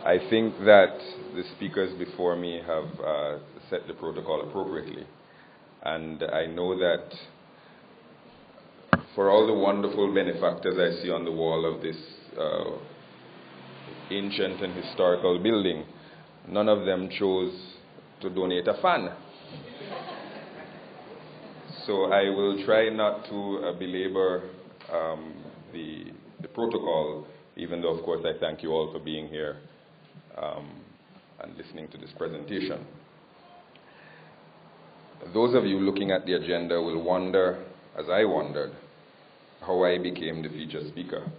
I think that the speakers before me have set the protocol appropriately. And I know that for all the wonderful benefactors I see on the wall of this ancient and historical building, none of them chose to donate a fan. So I will try not to belabor the protocol, even though, of course, I thank you all for being here and listening to this presentation. Those of you looking at the agenda will wonder, as I wondered, how I became the featured speaker.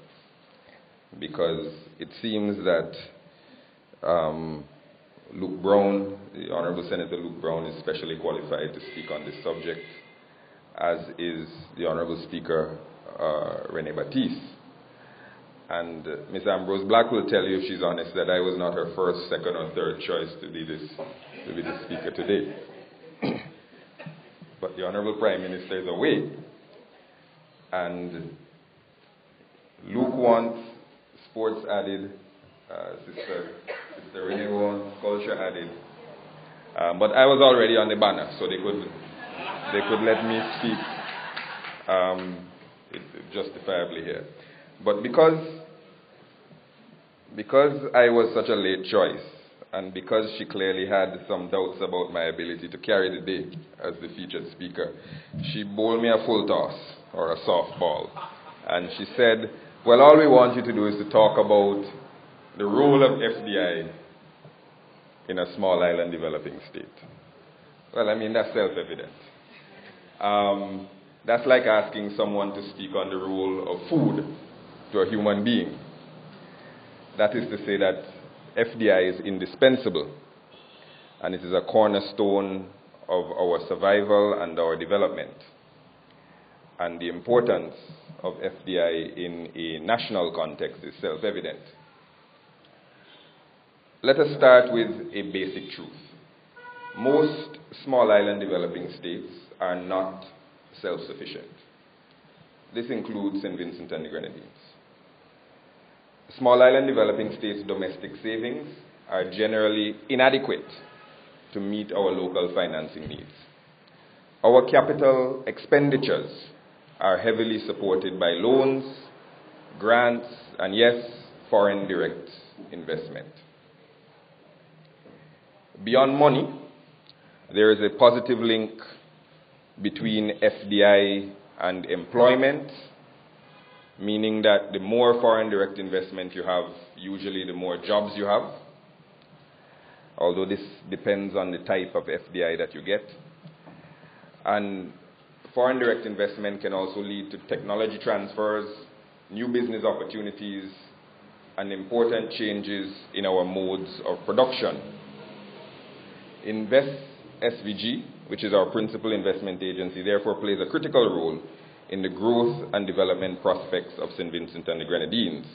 Because it seems that Luke Brown, the Honorable Senator Luke Brown, is specially qualified to speak on this subject, as is the Honorable Speaker Rene Batiste. And Ms. Ambrose Black will tell you, if she's honest, that I was not her first, second, or third choice to be the speaker today. But the Honorable Prime Minister is away. And Luke wants sports added, Sister Rene wants culture added. But I was already on the banner, so they could let me speak justifiably here. But because I was such a late choice, and because she clearly had some doubts about my ability to carry the day as the featured speaker, she bowled me a full toss, or a softball. And she said, well, all we want you to do is to talk about the role of FDI in a small island developing state. Well, I mean, that's self-evident. That's like asking someone to speak on the role of food to a human being. That is to say that FDI is indispensable, and it is a cornerstone of our survival and our development. And the importance of FDI in a national context is self-evident. Let us start with a basic truth. Most small island developing states are not self-sufficient. This includes St. Vincent and the Grenadines. Small island developing states' domestic savings are generally inadequate to meet our local financing needs. Our capital expenditures are heavily supported by loans, grants, and yes, foreign direct investment. Beyond money, there is a positive link between FDI and employment, meaning that the more foreign direct investment you have, usually the more jobs you have, although this depends on the type of FDI that you get. And foreign direct investment can also lead to technology transfers, new business opportunities, and important changes in our modes of production. Invest SVG, which is our principal investment agency, therefore plays a critical role in the growth and development prospects of St. Vincent and the Grenadines.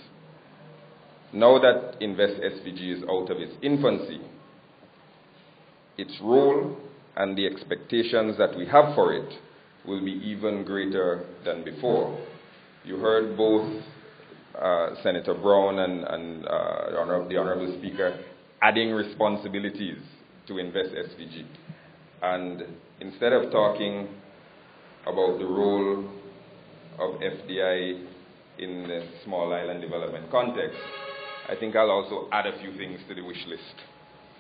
Now that Invest SVG is out of its infancy, its role and the expectations that we have for it will be even greater than before. You heard both Senator Brown and the Honorable Speaker adding responsibilities to Invest SVG. And instead of talking about the role of FDI in the small island development context, I think I'll also add a few things to the wish list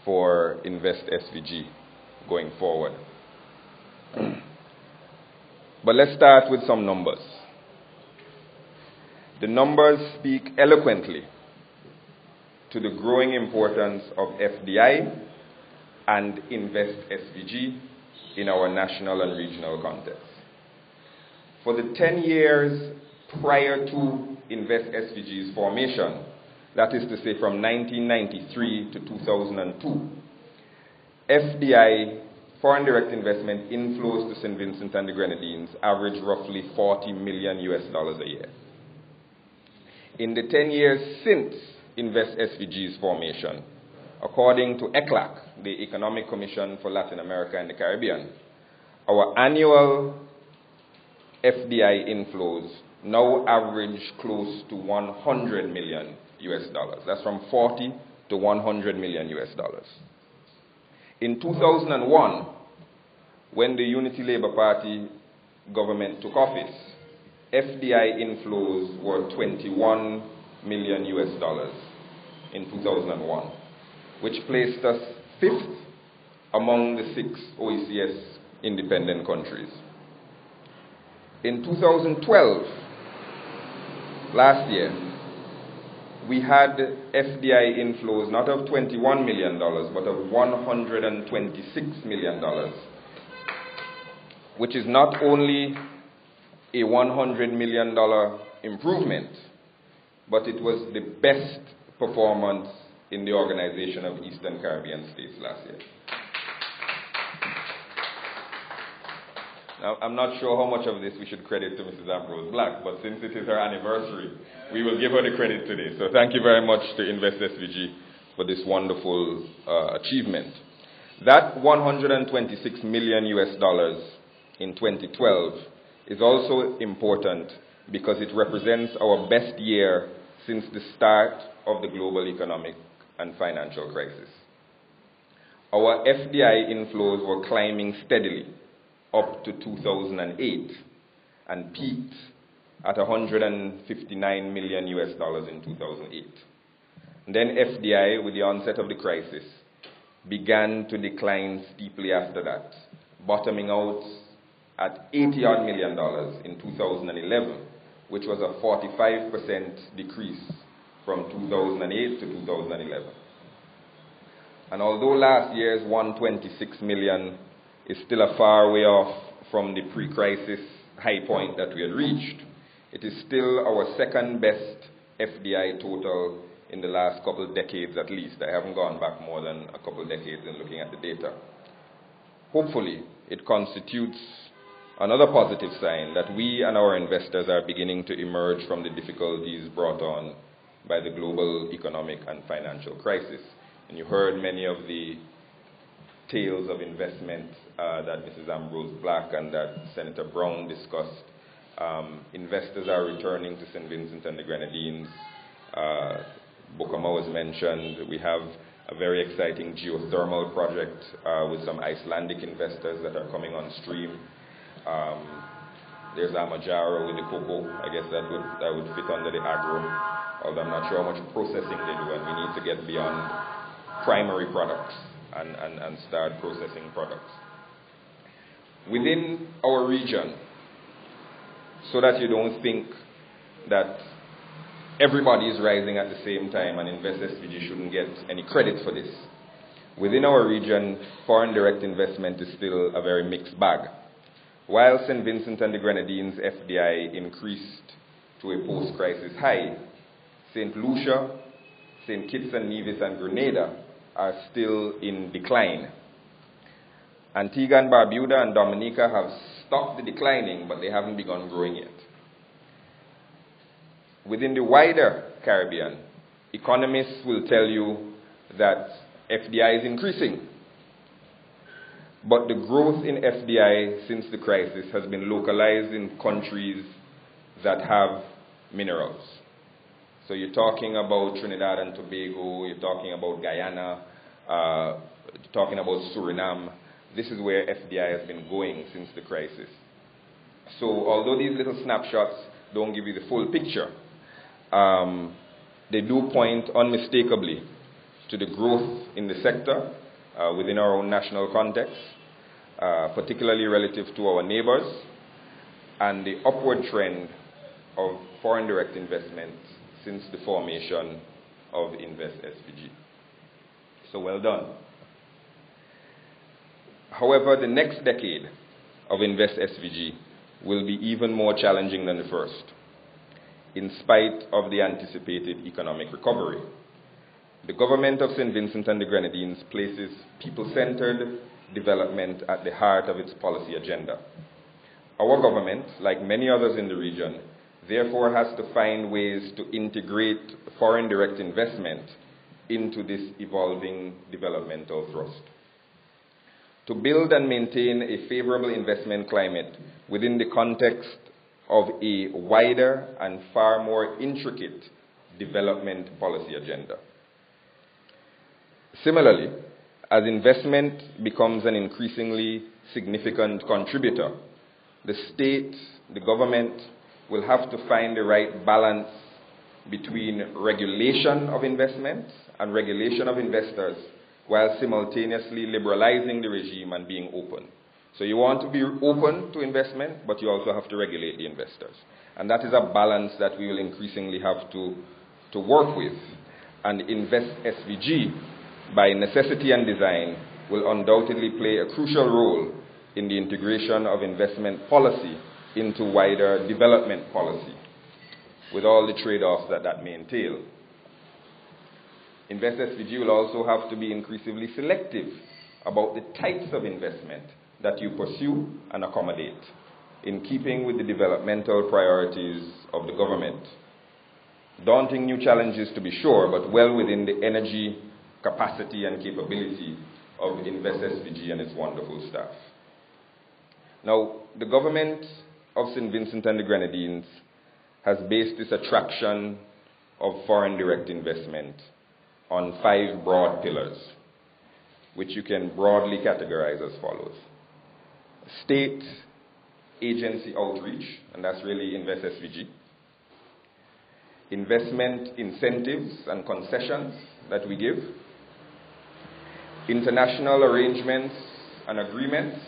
for Invest SVG going forward. But let's start with some numbers. The numbers speak eloquently to the growing importance of FDI and Invest SVG in our national and regional context. For the 10 years prior to Invest SVG's formation, that is to say from 1993 to 2002, FDI, foreign direct investment inflows to St. Vincent and the Grenadines, averaged roughly $40 million a year. In the 10 years since Invest SVG's formation, according to ECLAC, the Economic Commission for Latin America and the Caribbean, our annual FDI inflows now average close to $100 million. That's from 40 to $100 million. In 2001, when the Unity Labour Party government took office, FDI inflows were $21 million in 2001, which placed us 5th among the 6 OECS independent countries. In 2012, last year, we had FDI inflows not of $21 million, but of $126 million, which is not only a $100 million improvement, but it was the best performance in the Organization of Eastern Caribbean States last year. Now, I'm not sure how much of this we should credit to Mrs. Ambrose Black, but since it is her anniversary, we will give her the credit today. So thank you very much to Invest SVG for this wonderful achievement. That $126 million in 2012 is also important because it represents our best year since the start of the global economic and financial crisis. Our FDI inflows were climbing steadily up to 2008 and peaked at $159 million in 2008. And then FDI, with the onset of the crisis, began to decline steeply after that, bottoming out at $80 million in 2011, which was a 45% decrease from 2008 to 2011. And although last year's $126 million is still a far way off from the pre-crisis high point that we had reached, it is still our second best FDI total in the last couple of decades at least. I haven't gone back more than a couple of decades in looking at the data. Hopefully, it constitutes another positive sign that we and our investors are beginning to emerge from the difficulties brought on by the global economic and financial crisis. And you heard many of the tales of investment that Mrs. Ambrose Black and that Senator Brown discussed. Investors are returning to St. Vincent and the Grenadines. Bokama was mentioned. We have a very exciting geothermal project with some Icelandic investors that are coming on stream. There's Amajaro with the cocoa. I guess that would fit under the agro, although I'm not sure how much processing they do, and we need to get beyond primary products and start processing products. Within our region, so that you don't think that everybody is rising at the same time and Invest SVG shouldn't get any credit for this. Within our region, foreign direct investment is still a very mixed bag. While St. Vincent and the Grenadines FDI increased to a post-crisis high, St. Lucia, St. Kitts and Nevis and Grenada are still in decline. Antigua and Barbuda and Dominica have stopped the declining, but they haven't begun growing yet. Within the wider Caribbean, economists will tell you that FDI is increasing. But the growth in FDI since the crisis has been localized in countries that have minerals. So you're talking about Trinidad and Tobago, you're talking about Guyana, you're talking about Suriname. This is where FDI has been going since the crisis. So although these little snapshots don't give you the full picture, they do point unmistakably to the growth in the sector within our own national context, particularly relative to our neighbors, and the upward trend of foreign direct investment since the formation of Invest SVG. So well done. However, the next decade of Invest SVG will be even more challenging than the first, in spite of the anticipated economic recovery. The government of St. Vincent and the Grenadines places people-centered development at the heart of its policy agenda. Our government, like many others in the region, therefore has to find ways to integrate foreign direct investment into this evolving developmental thrust. To build and maintain a favorable investment climate within the context of a wider and far more intricate development policy agenda. Similarly, as investment becomes an increasingly significant contributor, the state, the government, will have to find the right balance between regulation of investments and regulation of investors while simultaneously liberalizing the regime and being open. So you want to be open to investment, but you also have to regulate the investors. And that is a balance that we will increasingly have to work with. And Invest SVG, by necessity and design, will undoubtedly play a crucial role in the integration of investment policy into wider development policy, with all the trade-offs that may entail. Invest SVG will also have to be increasingly selective about the types of investment that you pursue and accommodate, in keeping with the developmental priorities of the government. Daunting new challenges, to be sure, but well within the energy, capacity, and capability of Invest SVG and its wonderful staff. Now, the government of St. Vincent and the Grenadines has based its attraction of foreign direct investment on 5 broad pillars, which you can broadly categorize as follows. State agency outreach, and that's really Invest SVG. Investment incentives and concessions that we give. International arrangements and agreements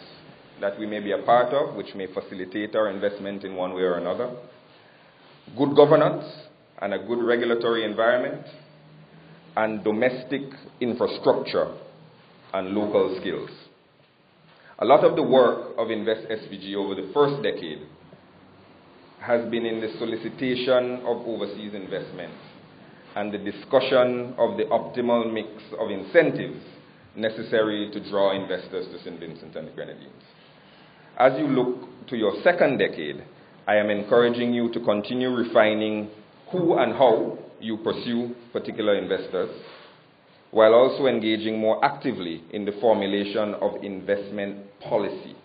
that we may be a part of, which may facilitate our investment in one way or another. Good governance and a good regulatory environment, and domestic infrastructure and local skills. A lot of the work of Invest SVG over the first decade has been in the solicitation of overseas investments and the discussion of the optimal mix of incentives necessary to draw investors to St. Vincent and the Grenadines. As you look to your second decade, I am encouraging you to continue refining who and how you pursue particular investors, while also engaging more actively in the formulation of investment policy,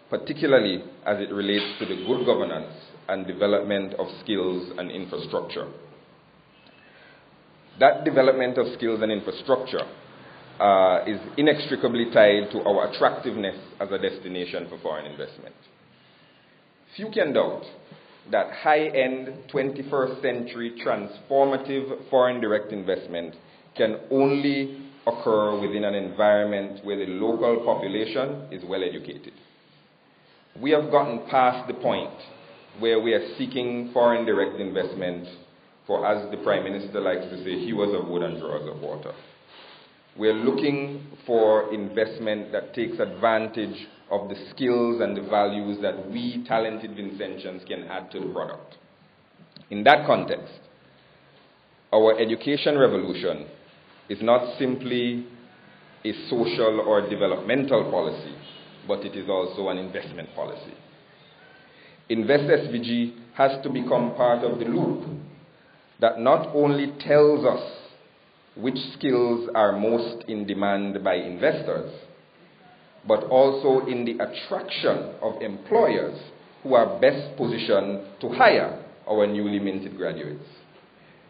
particularly as it relates to the good governance and development of skills and infrastructure. That development of skills and infrastructure is inextricably tied to our attractiveness as a destination for foreign investment. Few can doubt that high-end 21st century transformative foreign direct investment can only occur within an environment where the local population is well educated. We have gotten past the point where we are seeking foreign direct investment for, as the Prime Minister likes to say, hewers of wood and drawers of water. We are looking for investment that takes advantage of the skills and the values that we talented Vincentians can add to the product. In that context, our education revolution is not simply a social or developmental policy, but it is also an investment policy. Invest SVG has to become part of the loop that not only tells us which skills are most in demand by investors, but also in the attraction of employers who are best positioned to hire our newly minted graduates.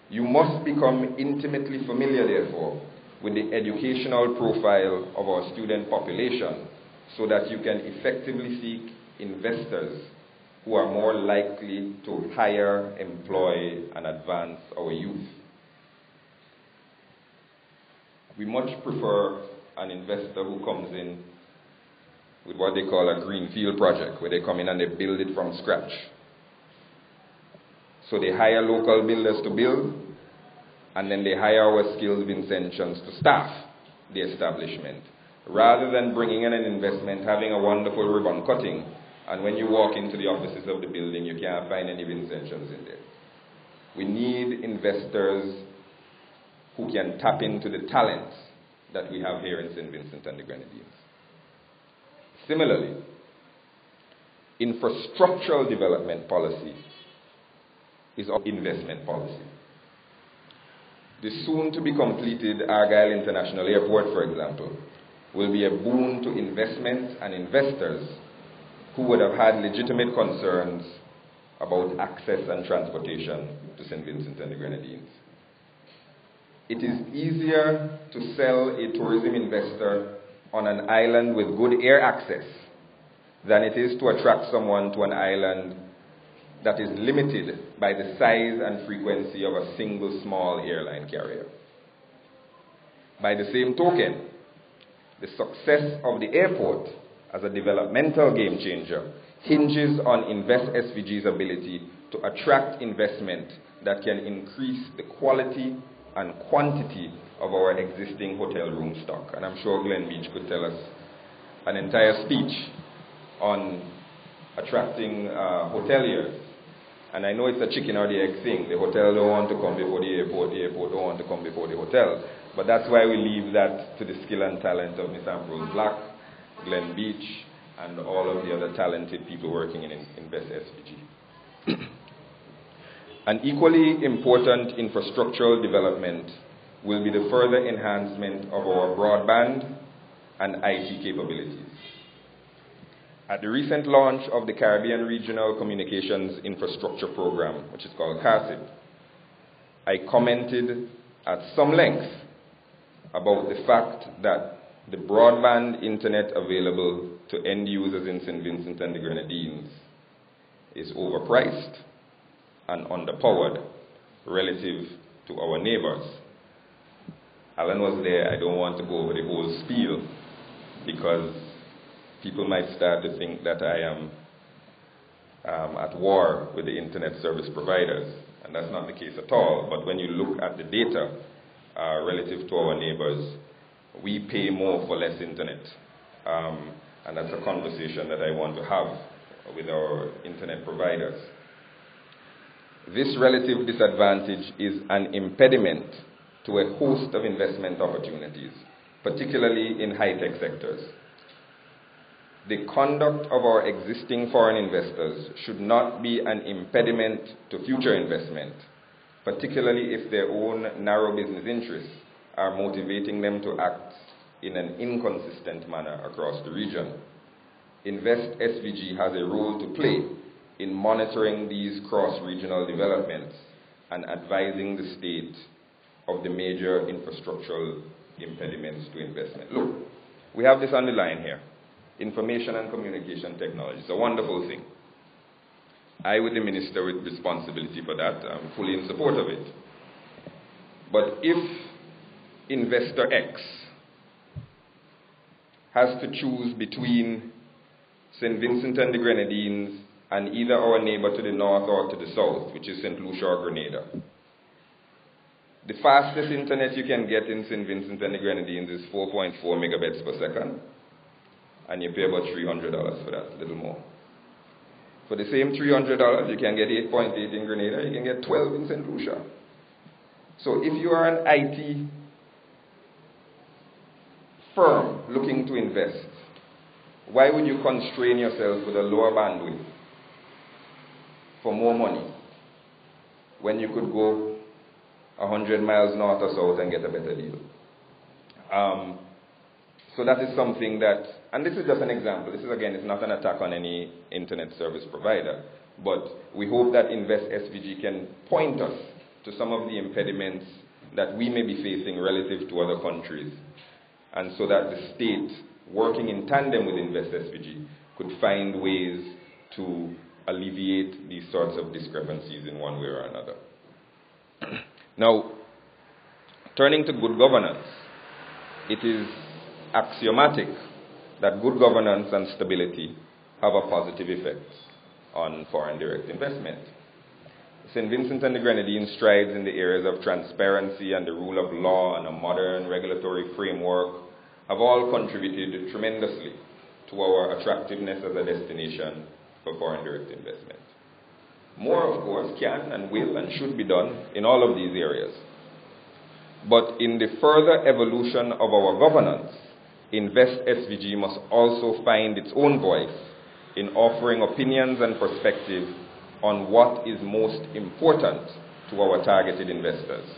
You must become intimately familiar, therefore, with the educational profile of our student population so that you can effectively seek investors who are more likely to hire, employ, and advance our youth. We much prefer an investor who comes in with what they call a greenfield project, where they come in and they build it from scratch. So they hire local builders to build, and then they hire our skilled Vincentians to staff the establishment, rather than bringing in an investment, having a wonderful ribbon cutting, and when you walk into the offices of the building, you can't find any Vincentians in there. We need investors who can tap into the talents that we have here in St. Vincent and the Grenadines. Similarly, infrastructural development policy is our investment policy. The soon-to-be-completed Argyle International Airport, for example, will be a boon to investment and investors who would have had legitimate concerns about access and transportation to St. Vincent and the Grenadines. It is easier to sell a tourism investor on an island with good air access than it is to attract someone to an island that is limited by the size and frequency of a single small airline carrier. By the same token, the success of the airport as a developmental game changer hinges on Invest SVG's ability to attract investment that can increase the quality and quantity of our existing hotel room stock. And I'm sure Glen Beach could tell us an entire speech on attracting hoteliers. And I know it's a chicken or the egg thing. The hotel don't want to come before the airport don't want to come before the hotel. But that's why we leave that to the skill and talent of Ms. Ambrose Black, Glen Beach, and all of the other talented people working in Invest SVG. An equally important infrastructural development will be the further enhancement of our broadband and IT capabilities. At the recent launch of the Caribbean Regional Communications Infrastructure Program, which is called CARSIP, I commented at some length about the fact that the broadband internet available to end users in St. Vincent and the Grenadines is overpriced and underpowered relative to our neighbors. Alan was there. I don't want to go over the whole spiel because people might start to think that I am at war with the internet service providers, and that's not the case at all. But when you look at the data relative to our neighbors, we pay more for less internet. And that's a conversation that I want to have with our internet providers. This relative disadvantage is an impediment to a host of investment opportunities, particularly in high-tech sectors. The conduct of our existing foreign investors should not be an impediment to future investment, particularly if their own narrow business interests are motivating them to act in an inconsistent manner across the region. Invest SVG has a role to play in monitoring these cross-regional developments and advising the state of the major infrastructural impediments to investment. Look, we have this on the line here. Information and communication technology. It's a wonderful thing. I, with the minister with responsibility for that, I'm fully in support of it. But if Investor X has to choose between St. Vincent and the Grenadines and either our neighbor to the north or to the south, which is St. Lucia or Grenada, the fastest internet you can get in St. Vincent and the Grenadines is 4.4 megabits per second, and you pay about $300 for that, a little more. For the same $300, you can get 8.8 in Grenada, you can get 12 in St. Lucia. So if you are an IT firm looking to invest, why would you constrain yourself with a lower bandwidth for more money when you could go 100 miles north or south and get a better deal? So that is something that, and this is just an example. This is, again, it's not an attack on any internet service provider, but we hope that Invest SVG can point us to some of the impediments that we may be facing relative to other countries, and so that the state, working in tandem with Invest SVG, could find ways to alleviate these sorts of discrepancies in one way or another. Now, turning to good governance, it is axiomatic that good governance and stability have a positive effect on foreign direct investment. St. Vincent and the Grenadines strides in the areas of transparency and the rule of law and a modern regulatory framework have all contributed tremendously to our attractiveness as a destination for foreign direct investment. More, of course, can and will and should be done in all of these areas. But in the further evolution of our governance, Invest SVG must also find its own voice in offering opinions and perspective on what is most important to our targeted investors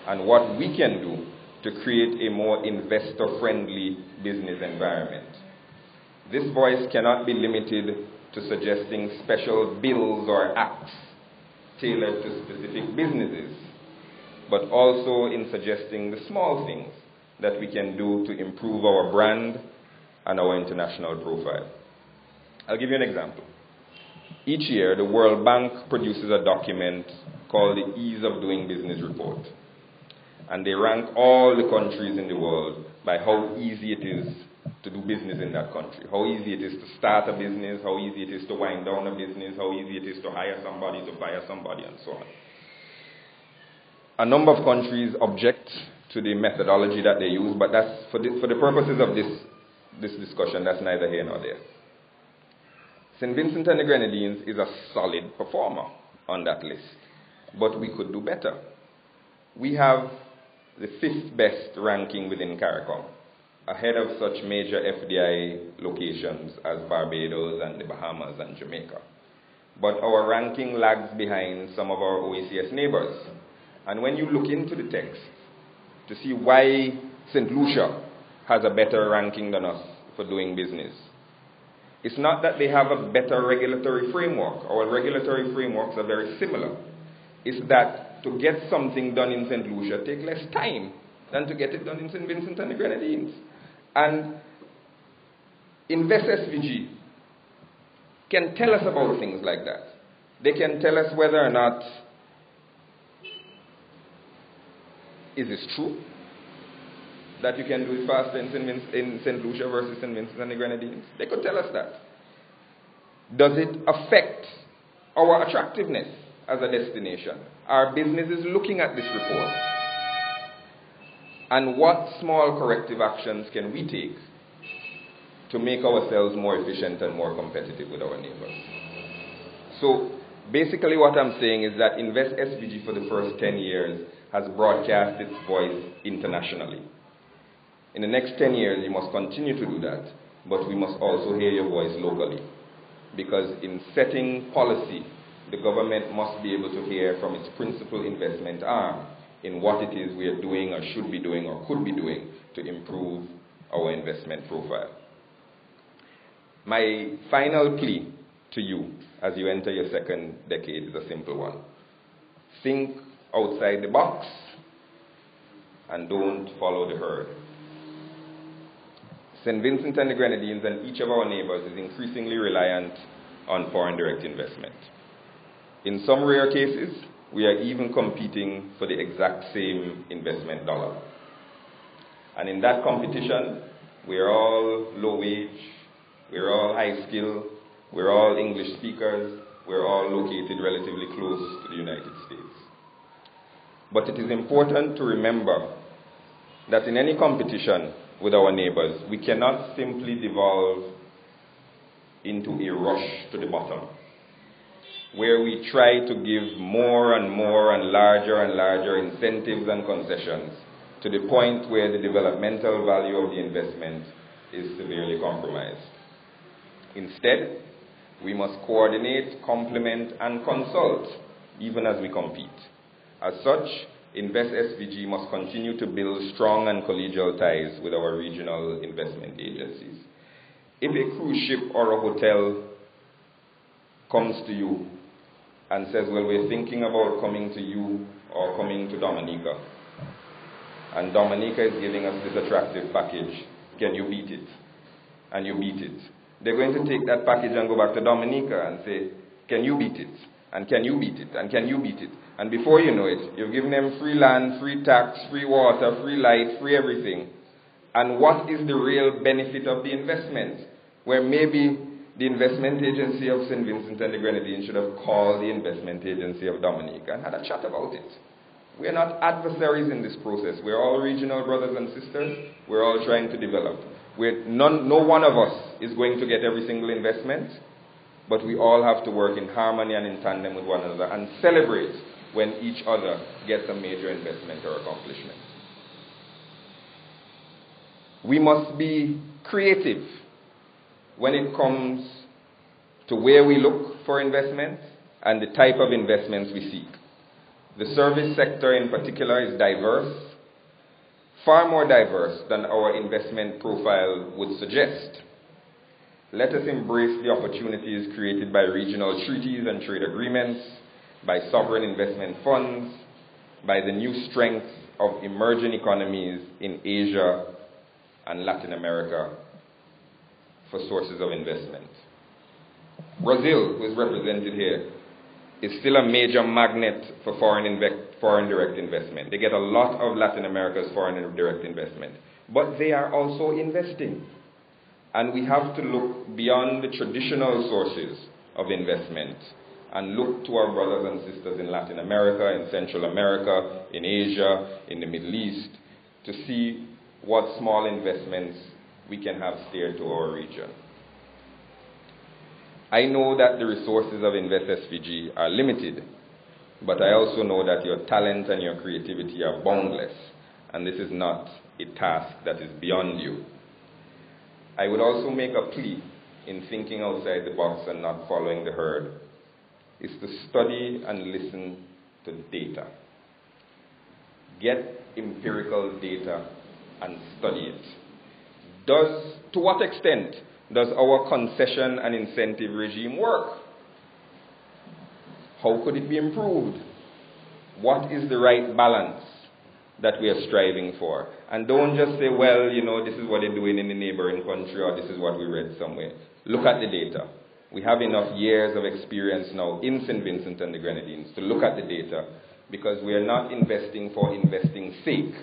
and what we can do to create a more investor-friendly business environment. This voice cannot be limited to suggesting special bills or acts tailored to specific businesses. but also in suggesting the small things that we can do to improve our brand and our international profile. I'll give you an example. Each year, the World Bank produces a document called the Ease of Doing Business Report. And they rank all the countries in the world by how easy it is to do business in that country, how easy it is to start a business, how easy it is to wind down a business, how easy it is to hire somebody, to fire somebody, and so on. A number of countries object to the methodology that they use, but that's for the purposes of this discussion, that's neither here nor there. St. Vincent and the Grenadines is a solid performer on that list, but we could do better. We have the 5th best ranking within CARICOM, ahead of such major FDI locations as Barbados and the Bahamas and Jamaica. But our ranking lags behind some of our OACS neighbors. And when you look into the text to see why St. Lucia has a better ranking than us for doing business, it's not that they have a better regulatory framework. Our regulatory frameworks are very similar. It's that to get something done in St. Lucia takes less time than to get it done in St. Vincent and the Grenadines. And Invest SVG can tell us about things like that. They can tell us whether or not is this true, that you can do it faster in St. Lucia versus St. Vincent and the Grenadines. They could tell us that. Does it affect our attractiveness as a destination? Are businesses looking at this report? And what small corrective actions can we take to make ourselves more efficient and more competitive with our neighbors? So basically what I'm saying is that Invest SVG for the first 10 years has broadcast its voice internationally. In the next 10 years, you must continue to do that, but we must also hear your voice locally. Because in setting policy, the government must be able to hear from its principal investment arm in what it is we are doing or should be doing or could be doing to improve our investment profile. My final plea to you as you enter your second decade is a simple one. Think outside the box and don't follow the herd. St. Vincent and the Grenadines and each of our neighbors is increasingly reliant on foreign direct investment. In some rare cases, we are even competing for the exact same investment dollar. And in that competition, we're all low wage, we're all high skill, we're all English speakers, we're all located relatively close to the United States. But it is important to remember that in any competition with our neighbors, we cannot simply devolve into a rush to the bottom, where we try to give more and more and larger incentives and concessions to the point where the developmental value of the investment is severely compromised. Instead, we must coordinate, complement, and consult even as we compete. As such, Invest SVG must continue to build strong and collegial ties with our regional investment agencies. If a cruise ship or a hotel comes to you and says, well, we're thinking about coming to you or coming to Dominica, and Dominica is giving us this attractive package, can you beat it? And you beat it. They're going to take that package and go back to Dominica and say, can you beat it? And can you beat it? And can you beat it? And before you know it, you've given them free land, free tax, free water, free light, free everything. And what is the real benefit of the investment? Where maybe the investment agency of St. Vincent and the Grenadines should have called the investment agency of Dominica and had a chat about it. We're not adversaries in this process. We're all regional brothers and sisters. We're all trying to develop. No one of us is going to get every single investment, but we all have to work in harmony and in tandem with one another and celebrate when each other gets a major investment or accomplishment. We must be creative when it comes to where we look for investments and the type of investments we seek. The service sector in particular is diverse, far more diverse than our investment profile would suggest. Let us embrace the opportunities created by regional treaties and trade agreements, by sovereign investment funds, by the new strength of emerging economies in Asia and Latin America for sources of investment. Brazil, who is represented here, is still a major magnet for foreign direct investment. They get a lot of Latin America's foreign direct investment. But they are also investing. And we have to look beyond the traditional sources of investment and look to our brothers and sisters in Latin America, in Central America, in Asia, in the Middle East, to see what small investments we can have steered to our region. I know that the resources of Invest SVG are limited, but I also know that your talent and your creativity are boundless, and this is not a task that is beyond you. I would also make a plea in thinking outside the box and not following the herd, is to study and listen to data. Get empirical data and study it. To what extent does our concession and incentive regime work? How could it be improved? What is the right balance that we are striving for? And don't just say, well, this is what they're doing in the neighboring country, or this is what we read somewhere. Look at the data. We have enough years of experience now in St. Vincent and the Grenadines to look at the data, because we are not investing for investing's sake.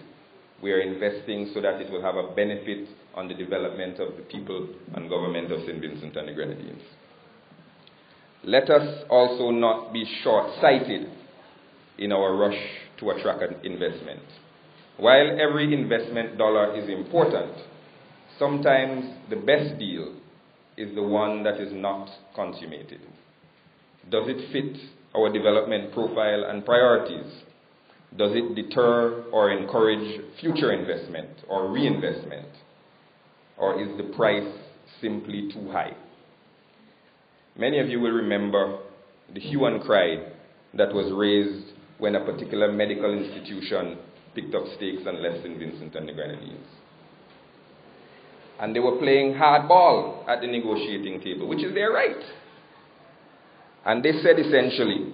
We are investing so that it will have a benefit on the development of the people and government of St. Vincent and the Grenadines. Let us also not be short-sighted in our rush to attract investment. While every investment dollar is important, sometimes the best deal is the one that is not consummated. Does it fit our development profile and priorities? Does it deter or encourage future investment or reinvestment? Or is the price simply too high? Many of you will remember the hue and cry that was raised when a particular medical institution picked up stakes and left St. Vincent and the Grenadines. And they were playing hardball at the negotiating table, which is their right. And they said essentially,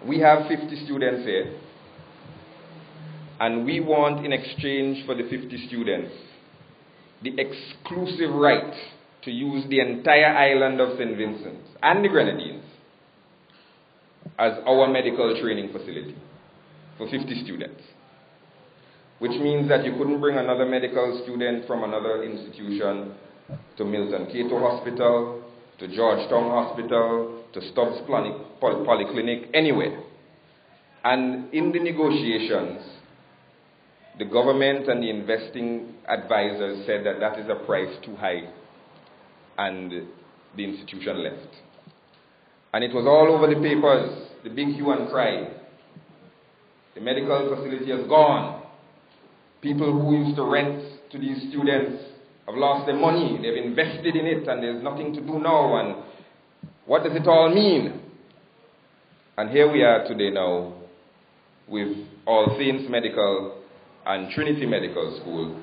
we have 50 students here, and we want, in exchange for the 50 students, the exclusive right to use the entire island of St. Vincent and the Grenadines as our medical training facility for 50 students. Which means that you couldn't bring another medical student from another institution to Milton Cato Hospital, to Georgetown Hospital, to Stubbs Polyclinic, anywhere. And in the negotiations, the government and the investing advisors said that that is a price too high, and the institution left. And it was all over the papers, the big hue and cry. The medical facility has gone. People who used to rent to these students have lost their money. They've invested in it, and there's nothing to do now. And what does it all mean? And here we are today now with All Saints Medical and Trinity Medical School,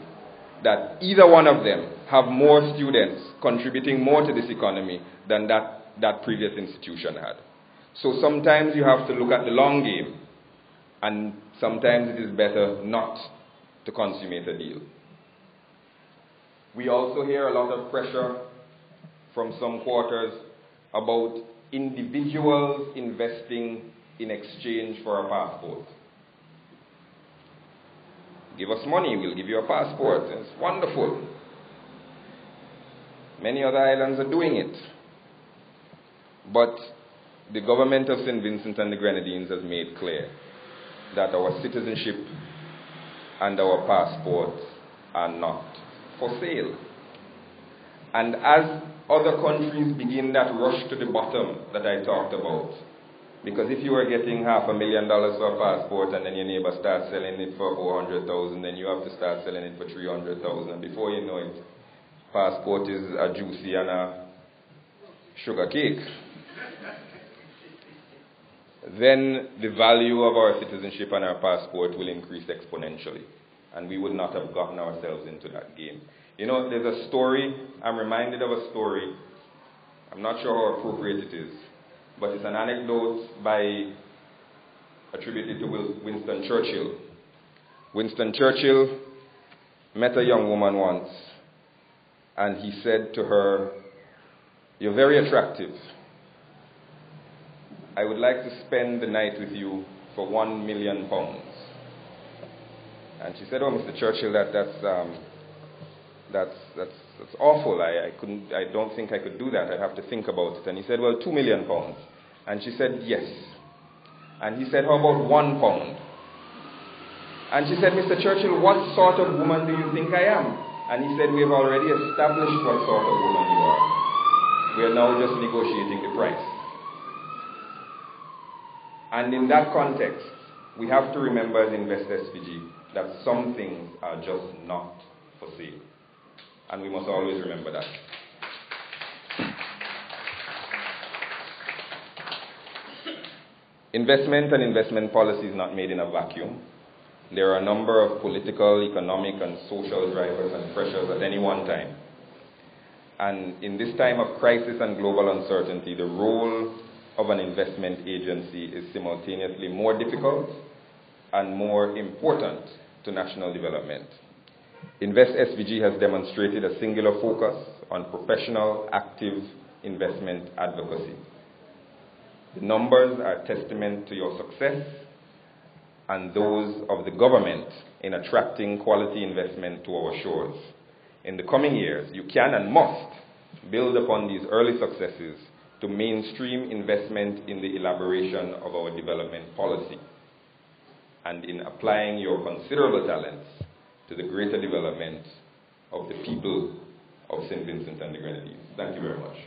that either one of them have more students contributing more to this economy than that previous institution had. So sometimes you have to look at the long game, and sometimes it is better not to consummate a deal. We also hear a lot of pressure from some quarters about individuals investing in exchange for a passport. Give us money, we'll give you a passport. It's wonderful. Many other islands are doing it. But the government of St. Vincent and the Grenadines has made clear that our citizenship and our passports are not for sale. And as other countries begin that rush to the bottom that I talked about, because if you are getting $500,000 for a passport and then your neighbor starts selling it for $400,000, then you have to start selling it for $300,000. Before you know it, passport is a juicy and a sugar cake. Then the value of our citizenship and our passport will increase exponentially, and we would not have gotten ourselves into that game. There's a story, I'm reminded of a story, I'm not sure how appropriate it is, but it's an anecdote by attributed to Winston Churchill. Winston Churchill met a young woman once, and he said to her, "You're very attractive. I would like to spend the night with you for £1 million. And she said, "Oh, Mr. Churchill, that's awful. I don't think I could do that. I have to think about it." And he said, "Well, £2 million. And she said, "Yes." And he said, "How about £1? And she said, "Mr. Churchill, what sort of woman do you think I am?" And he said, "We have already established what sort of woman you are. We are now just negotiating the price." And in that context, we have to remember as Invest SVG that some things are just not for sale. And we must always remember that. Investment and investment policy is not made in a vacuum. There are a number of political, economic, and social drivers and pressures at any one time. And in this time of crisis and global uncertainty, the role of an investment agency is simultaneously more difficult and more important to national development. Invest SVG has demonstrated a singular focus on professional, active investment advocacy. The numbers are testament to your success and those of the government in attracting quality investment to our shores. In the coming years, you can and must build upon these early successes to mainstream investment in the elaboration of our development policy and in applying your considerable talents to the greater development of the people of St. Vincent and the Grenadines. Thank you very much.